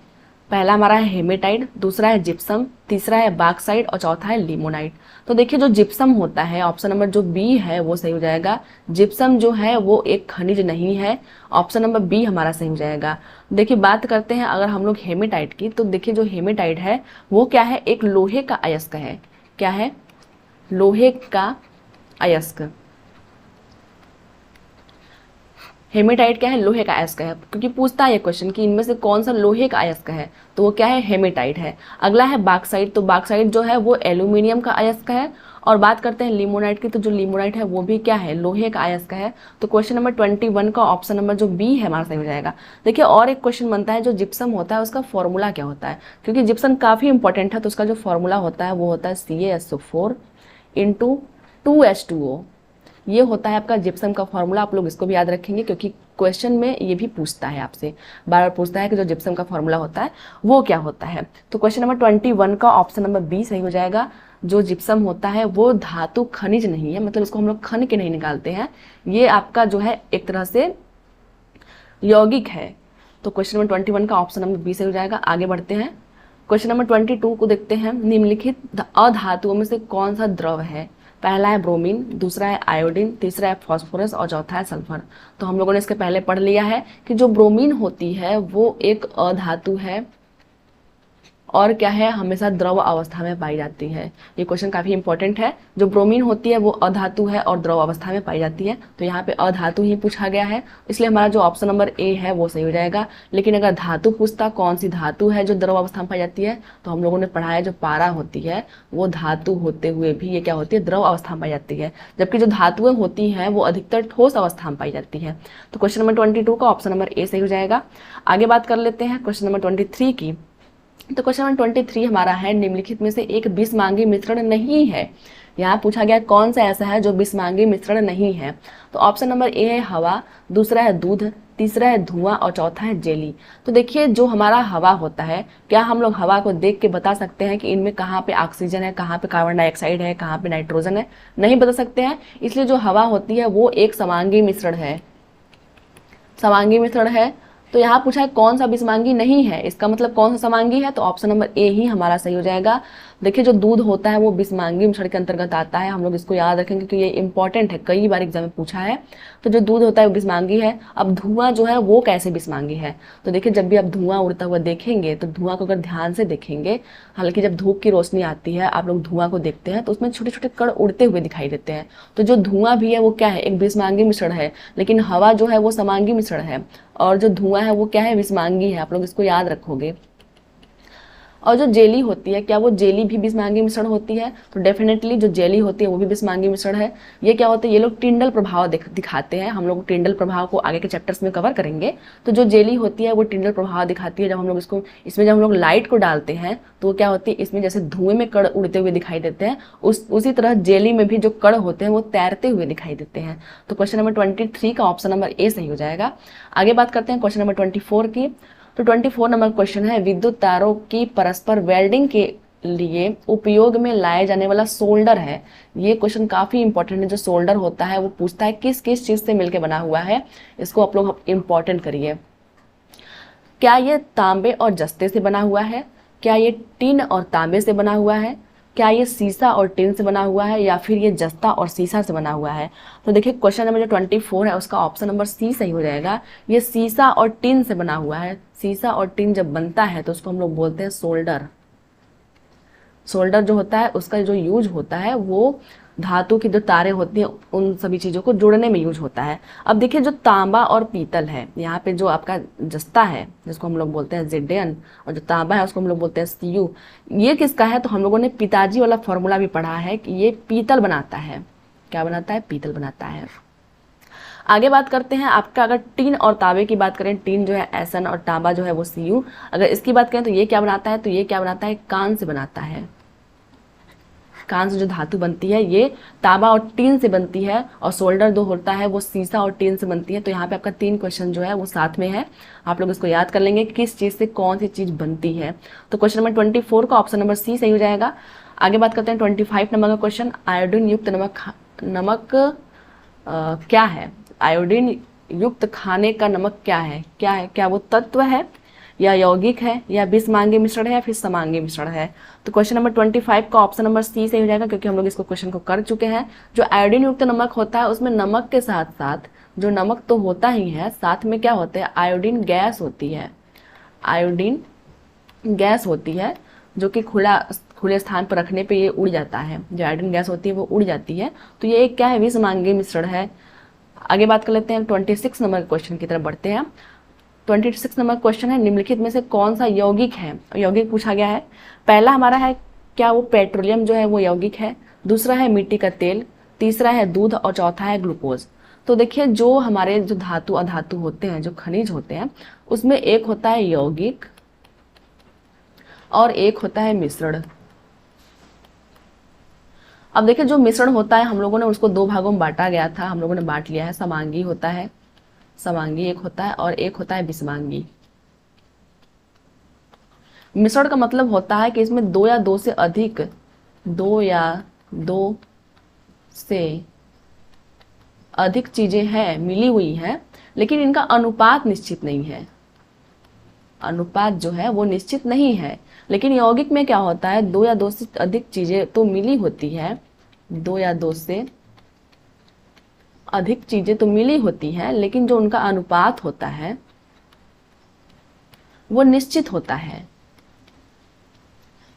पहला हमारा है हेमेटाइट, दूसरा है जिप्सम, तीसरा है बाक्साइट, और चौथा है लिमोनाइट। तो देखिए जो जिप्सम होता है ऑप्शन नंबर जो बी है वो सही हो जाएगा। जिप्सम जो है वो एक खनिज नहीं है, ऑप्शन नंबर बी हमारा सही हो जाएगा। देखिए बात करते हैं अगर हम लोग हेमेटाइट की, तो देखिए जो हेमेटाइट है वो क्या है, एक लोहे का अयस्क है। क्या है, लोहे का अयस्क। हेमेटाइट क्या है, लोहे का अयस्क है, क्योंकि पूछता है ये क्वेश्चन कि इनमें से कौन सा लोहे का अयस्क है, तो वो क्या है, हेमेटाइट है। अगला है बाक्साइट, तो बाक्साइट जो है वो एल्यूमिनियम का अयस्क है। और बात करते हैं लिमोनाइट की, तो जो लिमोनाइट है वो भी क्या है, लोहे का अयस्क है। तो क्वेश्चन नंबर 21 का ऑप्शन नंबर जो बी है हमारा सही हो जाएगा। देखिए और एक क्वेश्चन बनता है जो जिप्सम होता है उसका फॉर्मूला क्या होता है, क्योंकि जिप्सम काफी इंपॉर्टेंट है। तो उसका जो फॉर्मूला होता है वो होता है CaSO4 × 2H2O। ये होता है आपका जिप्सम का फॉर्मूला। आप लोग इसको भी याद रखेंगे क्योंकि क्वेश्चन में ये भी पूछता है आपसे, बार बार पूछता है कि जो जिप्सम का फॉर्मूला होता है वो क्या होता है। तो क्वेश्चन नंबर 21 का ऑप्शन नंबर बी सही हो जाएगा। जो जिप्सम होता है वो धातु खनिज नहीं है, मतलब इसको हम लोग खन के नहीं निकालते हैं, ये आपका जो है एक तरह से यौगिक है। तो क्वेश्चन नंबर 21 का ऑप्शन नंबर बी सही हो जाएगा। आगे बढ़ते हैं क्वेश्चन नंबर 22 को देखते हैं। निम्नलिखित अधातुओं में से कौन सा द्रव है। पहला है ब्रोमीन, दूसरा है आयोडीन, तीसरा है फास्फोरस, और चौथा है सल्फर। तो हम लोगों ने इसके पहले पढ़ लिया है कि जो ब्रोमीन होती है वो एक अधातु है और क्या है, हमेशा द्रव अवस्था में पाई जाती है। ये क्वेश्चन काफी इंपॉर्टेंट है। जो ब्रोमीन होती है वो अधातु है और द्रव अवस्था में पाई जाती है, तो यहाँ पे अधातु ही पूछा गया है, इसलिए हमारा जो ऑप्शन नंबर ए है वो सही हो जाएगा। लेकिन अगर धातु पूछता कौन सी धातु है जो द्रव अवस्था में पाई जाती है, तो हम लोगों ने पढ़ा है जो पारा होती है वो धातु होते हुए भी ये क्या होती है, द्रव अवस्था में पाई जाती है, जबकि जो धातुएं होती हैं वो अधिकतर ठोस अवस्था में पाई जाती है। तो क्वेश्चन नंबर 22 का ऑप्शन नंबर ए सही हो जाएगा। आगे बात कर लेते हैं क्वेश्चन नंबर 23 की। तो क्वेश्चन नंबर 23 हमारा है निम्नलिखित में से एक विषमांगी मिश्रण नहीं है। यहाँ पूछा गया कौन सा ऐसा है जो विषमांगी मिश्रण नहीं है। तो ऑप्शन नंबर ए है हवा, दूसरा है दूध, तीसरा है धुआं, और चौथा है जेली। तो देखिए जो हमारा हवा होता है, क्या हम लोग हवा को देख के बता सकते हैं कि इनमें कहाँ पे ऑक्सीजन है, कहाँ पे कार्बन डाइऑक्साइड है, कहाँ पे नाइट्रोजन है? नहीं बता सकते हैं। इसलिए जो हवा होती है वो एक समांगी मिश्रण है, समांगी मिश्रण है। तो यहाँ पूछा है कौन सा विषमांगी नहीं है, इसका मतलब कौन सा समांगी है, तो ऑप्शन नंबर ए ही हमारा सही हो जाएगा। देखिए जो दूध होता है वो विषमांगी मिश्रण के अंतर्गत आता है, हम लोग इसको याद रखेंगे क्योंकि ये इंपॉर्टेंट है, कई बार एग्जाम में पूछा है। तो जो दूध होता है वो विषमांगी है। अब धुआं जो है वो कैसे विषमांगी है, तो देखिए जब भी आप धुआं उड़ता हुआ देखेंगे तो धुआं को अगर ध्यान से देखेंगे, हालांकि जब धूप की रोशनी आती है आप लोग धुआं को देखते हैं तो उसमें छोटे छोटे कण उड़ते हुए दिखाई देते हैं। तो जो धुआं भी है वो क्या है, एक विषमांगी मिश्रण है, लेकिन हवा जो है वो समांगी मिश्रण है, और जो धुआं है वो क्या है, विषमांगी है। आप लोग इसको याद रखोगे। और जो जेली होती है, क्या वो जेली भी विषमांगी मिश्रण होती है, तो डेफिनेटली जो जेली होती है वो भी विषमांगी मिश्रण है। ये क्या होता है, ये लोग टिंडल प्रभाव दिखाते हैं, हम लोग टिंडल प्रभाव को आगे के चैप्टर्स में कवर करेंगे। तो जो जेली होती है वो टिंडल प्रभाव दिखाती है। जब हम लोग इसमें जब हम लोग लाइट को डालते हैं तो वो क्या होती है, इसमें जैसे धुएं में कण उड़ते हुए दिखाई देते हैं, उसी तरह जेली में भी जो कण होते हैं वो तैरते हुए दिखाई देते हैं। तो क्वेश्चन नंबर 23 का ऑप्शन नंबर ए सही हो जाएगा। आगे बात करते हैं क्वेश्चन नंबर 24 की। तो 24 नंबर क्वेश्चन है, विद्युत तारों की परस्पर वेल्डिंग के लिए उपयोग में लाए जाने वाला सोल्डर है। ये क्वेश्चन काफी इंपॉर्टेंट है। जो सोल्डर होता है वो पूछता है किस किस चीज से मिलकर बना हुआ है, इसको आप लोग इंपॉर्टेंट करिए। क्या ये तांबे और जस्ते से बना हुआ है, क्या ये टीन और तांबे से बना हुआ है, क्या ये सीसा और टिन से बना हुआ है, या फिर ये जस्ता और सीसा से बना हुआ है। तो देखिए क्वेश्चन नंबर जो 24 है उसका ऑप्शन नंबर सी सही हो जाएगा। ये सीसा और टिन से बना हुआ है। सीसा और टिन जब बनता है तो उसको हम लोग बोलते हैं सोल्डर। सोल्डर जो होता है उसका जो यूज होता है वो धातु की जो तारें होती हैं उन सभी चीज़ों को जोड़ने में यूज होता है। अब देखिए जो तांबा और पीतल है, यहाँ पे जो आपका जस्ता है जिसको हम लोग बोलते हैं जिडेन, और जो तांबा है उसको हम लोग बोलते हैं सीयू, ये किसका है, तो हम लोगों ने पिताजी वाला फॉर्मूला भी पढ़ा है कि ये पीतल बनाता है। क्या बनाता है, पीतल बनाता है। आगे बात करते हैं आपका, अगर टीन और तांबे की बात करें, टीन जो है एसन और तांबा जो है वो सीयू, अगर इसकी बात करें तो ये क्या बनाता है, तो ये क्या बनाता है, कांस्य से बनाता है। कांस्य जो धातु बनती है ये तांबा और टीन से बनती है, और सोल्डर जो होता है वो सीसा और टीन से बनती है। तो यहाँ पे आपका 3 क्वेश्चन जो है वो साथ में है, आप लोग इसको याद कर लेंगे किस चीज से कौन सी चीज बनती है। तो क्वेश्चन नंबर 24 का ऑप्शन नंबर सी सही हो जाएगा। आगे बात करते हैं 25 नंबर का क्वेश्चन, आयोडीन युक्त नमक क्या है, आयोडीन युक्त खाने का नमक क्या है, क्या वो तत्व है या यौगिक है या विषमांगी मिश्रण है या फिर समांगी मिश्रण है। तो क्वेश्चन नंबर 25 का ऑप्शन नंबर सी सही हो जाएगा, क्योंकि हम लोग इसको क्वेश्चन को कर चुके हैं। जो आयोडीन युक्त नमक होता है उसमें नमक के साथ साथ, जो नमक तो होता ही है, साथ में क्या होता है, आयोडीन गैस होती है। आयोडीन गैस होती है जो कि खुले स्थान पर रखने पे ये उड़ जाता है। जो आयोडीन गैस होती है वो उड़ जाती है। तो ये एक क्या है, विषमांगी मिश्रण है। आगे बात कर लेते हैं 26 नंबर क्वेश्चन की तरफ बढ़ते हैं। 26 नंबर क्वेश्चन है, निम्नलिखित में से कौन सा यौगिक है, यौगिक पूछा गया है। पहला हमारा है, क्या वो पेट्रोलियम जो है वो यौगिक है, दूसरा है मिट्टी का तेल, तीसरा है दूध, और चौथा है ग्लूकोज। तो देखिए जो हमारे जो धातु अधातु होते हैं, जो खनिज होते हैं, उसमें एक होता है यौगिक और एक होता है मिश्रण। अब देखिए जो मिश्रण होता है हम लोगों ने उसको 2 भागों में बांटा गया था, हम लोगों ने बांट लिया है। समांगी होता है, समांगी एक होता है, और एक होता है विषमांगी। मिश्रण का मतलब होता है कि इसमें 2 या 2 से अधिक, 2 या 2 से अधिक चीजें हैं, मिली हुई हैं, लेकिन इनका अनुपात निश्चित नहीं है। अनुपात जो है वो निश्चित नहीं है। लेकिन यौगिक में क्या होता है, 2 या 2 से अधिक चीजें तो मिली होती है, 2 या 2 से अधिक चीजें तो मिली होती हैं, लेकिन जो उनका अनुपात होता है वो निश्चित होता है।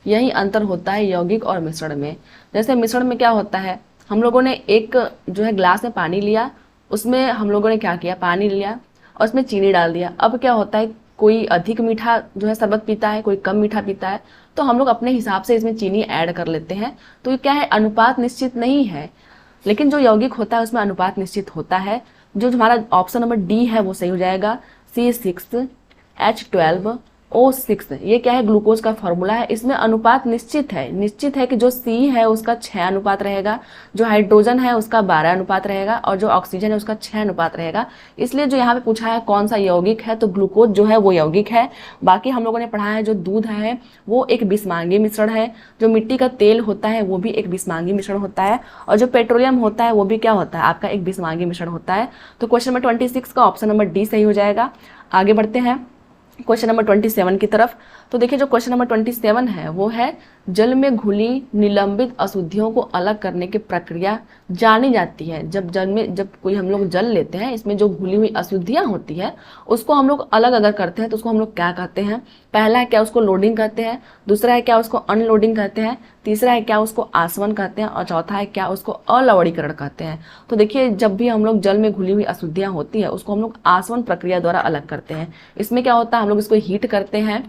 यही अंतर होता है यौगिक और मिश्रण में। जैसे मिश्रण में क्या होता है, हम लोगों ने एक जो है ग्लास में पानी लिया, उसमें हम लोगों ने क्या किया, पानी लिया और उसमें चीनी डाल दिया। अब क्या होता है, कोई अधिक मीठा जो है शरबत पीता है, कोई कम मीठा पीता है, तो हम लोग अपने हिसाब से इसमें चीनी ऐड कर लेते हैं। तो ये क्या है, अनुपात निश्चित नहीं है। लेकिन जो यौगिक होता है उसमें अनुपात निश्चित होता है। जो हमारा ऑप्शन नंबर डी है वो सही हो जाएगा। C6H12 O6। ये क्या है, ग्लूकोज का फॉर्मूला है। इसमें अनुपात निश्चित है कि जो C है उसका 6 अनुपात रहेगा, जो हाइड्रोजन है उसका 12 अनुपात रहेगा, और जो ऑक्सीजन है उसका 6 अनुपात रहेगा। इसलिए जो यहाँ पे पूछा है कौन सा यौगिक है, तो ग्लूकोज जो है वो यौगिक है। बाकी हम लोगों ने पढ़ा है जो दूध है वो एक बिस्मांगी मिश्रण है, जो मिट्टी का तेल होता है वो भी एक बिस्मांगी मिश्रण होता है, और जो पेट्रोलियम होता है वो भी क्या होता है, आपका एक बिस्मांगी मिश्रण होता है। तो क्वेश्चन नंबर 26 का ऑप्शन नंबर डी सही हो जाएगा। आगे बढ़ते हैं क्वेश्चन नंबर 27 की तरफ। तो देखिए जो क्वेश्चन नंबर 27 है वो है, जल में घुली निलंबित अशुद्धियों को अलग करने की प्रक्रिया जानी जाती है। जब कोई हम लोग जल लेते हैं, इसमें जो घुली हुई अशुद्धियां होती है उसको हम लोग अलग अगर करते हैं तो उसको हम लोग क्या कहते हैं। पहला है क्या, उसको लोडिंग कहते हैं। दूसरा है क्या, उसको अनलोडिंग कहते हैं। तीसरा है क्या, उसको आसवन कहते हैं। और चौथा है क्या, उसको अलवणीकरण कहते हैं। तो देखिए जब भी हम लोग जल में घुली हुई अशुद्धियां होती है उसको हम लोग आसवन प्रक्रिया द्वारा अलग करते हैं। इसमें क्या होता है, हम लोग इसको हीट करते हैं,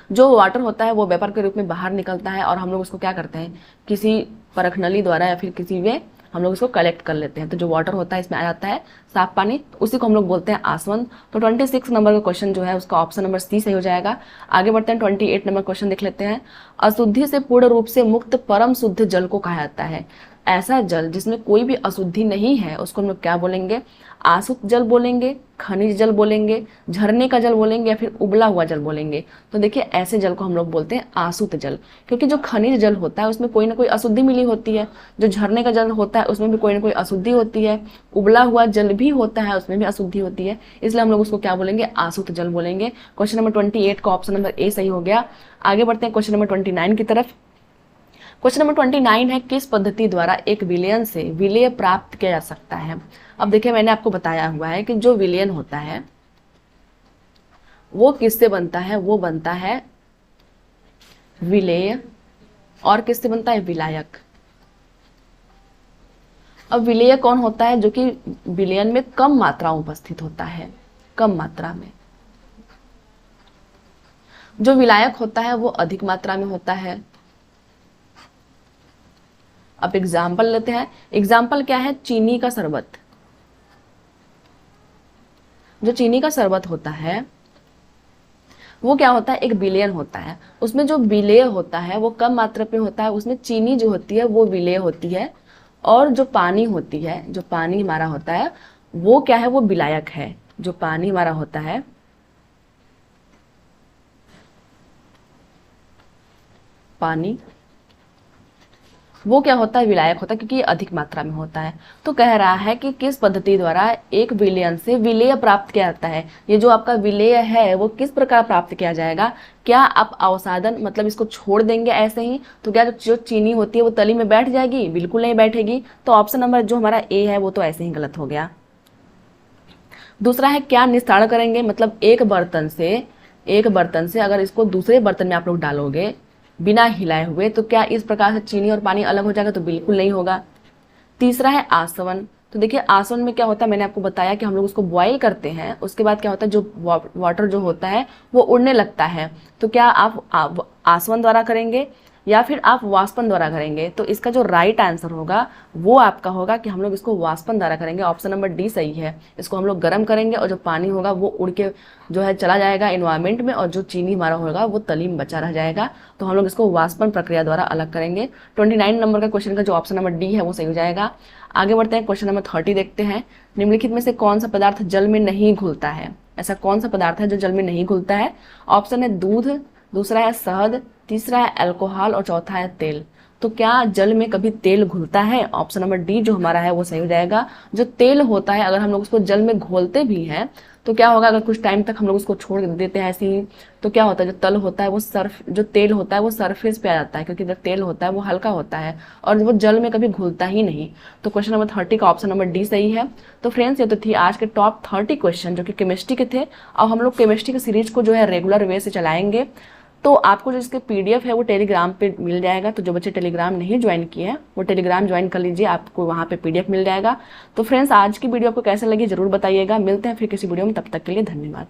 जो वाटर होता है वो वेपर के रूप में बाहर निकलता है, और हम लोग उसको क्या करते हैं, किसी परख नली द्वारा या फिर किसी वे हम लोग इसको कलेक्ट कर लेते हैं। तो जो वाटर होता है इसमें आ जाता है साफ पानी, उसी को हम लोग बोलते हैं आसवन। तो 26 नंबर का क्वेश्चन जो है उसका ऑप्शन नंबर सी सही हो जाएगा। आगे बढ़ते हैं 28 नंबर क्वेश्चन देख लेते हैं। अशुद्धि से पूर्ण रूप से मुक्त परम शुद्ध जल को कहा जाता है। ऐसा जल जिसमें कोई भी अशुद्धि नहीं है उसको हम लोग क्या बोलेंगे, आसुत जल बोलेंगे, खनिज जल बोलेंगे, झरने का जल बोलेंगे, या फिर उबला हुआ जल बोलेंगे। तो देखिए ऐसे जल को हम लोग बोलते हैं आसुत जल, क्योंकि जो खनिज जल होता है उसमें कोई ना कोई अशुद्धि मिली होती है। जो झरने का जल होता है उसमें भी कोई ना कोई अशुद्धि होती है। उबला हुआ जल भी होता है उसमें भी अशुद्धि होती है, इसलिए हम लोग उसको क्या बोलेंगे, आसुत जल बोलेंगे। क्वेश्चन नंबर 28 का ऑप्शन नंबर ए सही हो गया। आगे बढ़ते हैं क्वेश्चन नंबर 29 की तरफ। क्वेश्चन नंबर 29 है, किस पद्धति द्वारा एक विलयन से विलेय प्राप्त किया जा सकता है। अब देखिए मैंने आपको बताया हुआ है कि जो विलयन होता है वो किससे बनता है, वो बनता है विलेय, और किससे बनता है, विलायक। अब विलेय कौन होता है, जो कि विलयन में कम मात्रा में उपस्थित होता है, कम मात्रा में। जो विलायक होता है वो अधिक मात्रा में होता है। अब एग्जाम्पल लेते हैं। एग्जाम्पल क्या है, चीनी का शरबत। जो चीनी का शरबत होता है वो क्या होता है, एक विलयन होता है। उसमें जो विलेय होता है वो कम मात्रा पे होता है, उसमें चीनी जो होती है वो विलेय होती है, और जो पानी होती है, जो पानी हमारा होता है वो क्या है, वो विलायक है। जो पानी हमारा होता है, पानी वो क्या होता है, विलायक होता है, क्योंकि ये अधिक मात्रा में होता है। तो कह रहा है कि किस पद्धति द्वारा एक विलयन से विलेय प्राप्त किया जाता है। ये जो आपका विलेय है वो किस प्रकार प्राप्त किया जाएगा। क्या आप अवसादन, मतलब इसको छोड़ देंगे ऐसे ही, तो क्या जो चीनी होती है वो तली में बैठ जाएगी, बिल्कुल नहीं बैठेगी। तो ऑप्शन नंबर जो हमारा ए है वो तो ऐसे ही गलत हो गया। दूसरा है, क्या निस्तारण करेंगे, मतलब एक बर्तन से अगर इसको दूसरे बर्तन में आप लोग डालोगे बिना हिलाए हुए, तो क्या इस प्रकार से चीनी और पानी अलग हो जाएगा, तो बिल्कुल नहीं होगा। तीसरा है आसवन। तो देखिए आसवन में क्या होता है, मैंने आपको बताया कि हम लोग उसको बॉईल करते हैं, उसके बाद क्या होता है, जो वाटर जो होता है वो उड़ने लगता है। तो क्या आप आसवन द्वारा करेंगे या फिर आप वाष्पन द्वारा करेंगे। तो इसका जो राइट आंसर होगा वो आपका होगा कि हम लोग इसको वाष्पन द्वारा करेंगे। ऑप्शन नंबर डी सही है। इसको हम लोग गर्म करेंगे और जो पानी होगा वो उड़ के जो है चला जाएगा एनवायरमेंट में, और जो चीनी हमारा होगा वो तली में बचा रह जाएगा। तो हम लोग इसको वाष्पन प्रक्रिया द्वारा अलग करेंगे। 29 नंबर का क्वेश्चन का जो ऑप्शन नंबर डी है वो सही हो जाएगा। आगे बढ़ते हैं, क्वेश्चन नंबर 30 देखते हैं। निम्नलिखित में से कौन सा पदार्थ जल में नहीं घुलता है। ऐसा कौन सा पदार्थ है जो जल में नहीं घुलता है। ऑप्शन है दूध, दूसरा है शहद, तीसरा है अल्कोहल, और चौथा है तेल। तो क्या जल में कभी तेल घुलता है। ऑप्शन नंबर डी जो हमारा है वो सही हो जाएगा। जो तेल होता है अगर हम लोग उसको जल में घोलते भी हैं तो क्या होगा, अगर कुछ टाइम तक हम लोग उसको छोड़ देते हैं ऐसे ही, तो क्या होता है, जो तल होता है वो जो तेल होता है वो सरफेस पे आ जाता है, क्योंकि जो तेल होता है वो हल्का होता है और वो जल में कभी घुलता ही नहीं। तो क्वेश्चन नंबर 30 का ऑप्शन नंबर डी सही है। तो फ्रेंड्स ये तो थी आज के टॉप 30 क्वेश्चन जो कि केमिस्ट्री के थे। अब हम लोग केमिस्ट्री की सीरीज को जो है रेगुलर वे से चलाएंगे। तो आपको जो इसके पीडीएफ है वो टेलीग्राम पे मिल जाएगा। तो जो बच्चे टेलीग्राम नहीं ज्वाइन किए हैं वो टेलीग्राम ज्वाइन कर लीजिए, आपको वहाँ पे पीडीएफ मिल जाएगा। तो फ्रेंड्स आज की वीडियो आपको कैसे लगी जरूर बताइएगा। मिलते हैं फिर किसी वीडियो में, तब तक के लिए धन्यवाद।